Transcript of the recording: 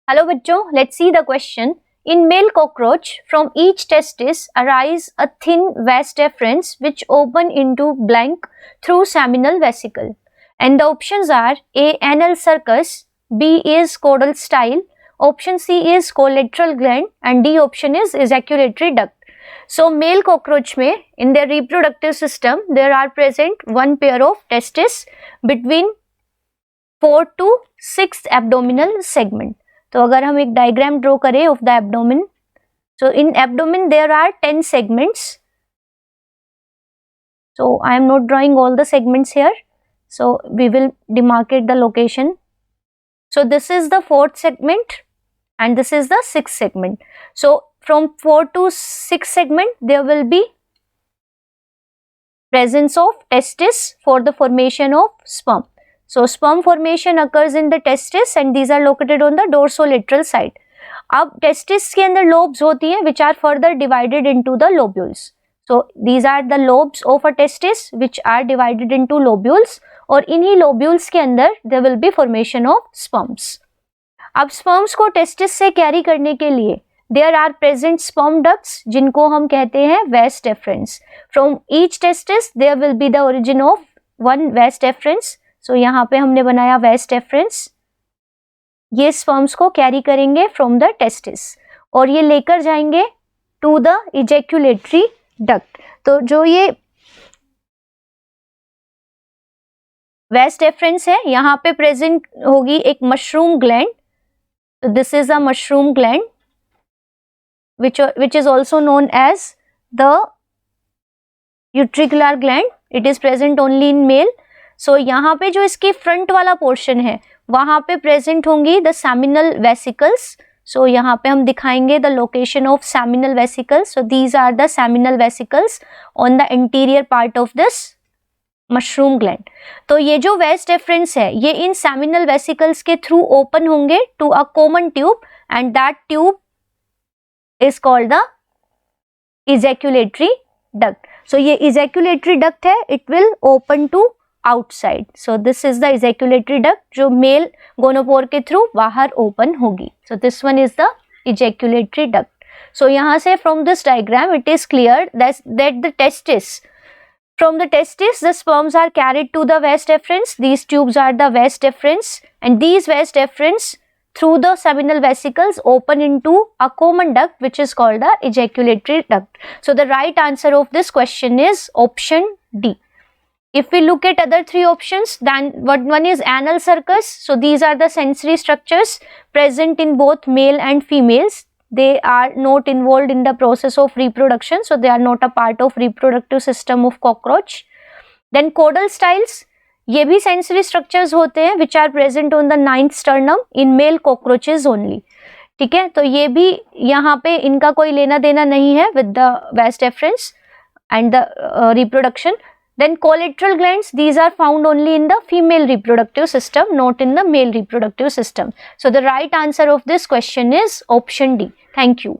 Hello बच्चों, let's see the question. In male cockroach, from each testis arise a thin vas deferens which open into blank through seminal vesicle. And the options are A. Anal sulcus, B is caudal style, option C is collateral gland, and D option is ejaculatory duct. So male cockroach में in their reproductive system there are present one pair of testes between 4 to 6 abdominal segment. तो अगर हम एक diagram draw करें of the abdomen, so in abdomen there are 10 segments. So I am not drawing all the segments here, so we will demarcate the location. So this is the 4th segment and this is the 6th segment. So from 4 to 6 segment there will be presence of testis for the formation of sperm. So sperm formation occurs in the testis and these are located on the dorsolateral side. अब testis के अंदर lobes होती हैं which are further divided into the lobules. So these are the lobes of a testis which are divided into lobules और इन्हीं lobules के अंदर there will be formation of sperms. अब sperms को testis से carry करने के लिए there are present sperm ducts जिनको हम कहते हैं vas deferens. From each testis there will be the origin of one vas deferens. So यहाँ पे हमने बनाया vas deferens. ये sperms को कैरी करेंगे फ्रॉम द टेस्टिस और ये लेकर जाएंगे टू द इजैक्यूलेटरी डक्ट. तो जो ये vas deferens है यहाँ पे प्रेजेंट होगी एक मशरूम ग्लैंड. तो this is a mushroom gland which is also known as the utricular gland. It is present only in male. So यहाँ पे जो इसकी फ्रंट वाला पोर्शन है वहाँ पे प्रेजेंट होंगी द सेमिनल वेसिकल्स. सो यहाँ पे हम दिखाएंगे the location of seminal vesicles. So these are the seminal vesicles on the interior part of this mushroom gland. तो ये जो vas deferens है ये इन सेमिनल वेसिकल्स के थ्रू ओपन होंगे to a common tube and that tube is called the ejaculatory duct. So ये ejaculatory duct है, it will open to outside. So this is the ejaculatory duct जो male gonopore के through बाहर open होगी. So this one is the ejaculatory duct. So यहाँ से from this diagram it is clear that the testis, from the testis the sperms are carried to the vas deferens. These tubes are the vas deferens and these vas deferens through the seminal vesicles open into a common duct which is called the ejaculatory duct. So the right answer of this question is option D. If we look at other three options, then one is anal sulcus. So these are the sensory structures present in both male and females. They are not involved in the process of reproduction, so they are not a part of reproductive system of cockroach. Then caudal styles, ये भी sensory structures होते हैं which are present on the 9th sternum in male cockroaches only. ठीक है, तो ये भी यहाँ पे इनका कोई लेना देना नहीं है with the vas deferens and the reproduction. Then collateral glands, these are found only in the female reproductive system, not in the male reproductive system. So the right answer of this question is option D. Thank you.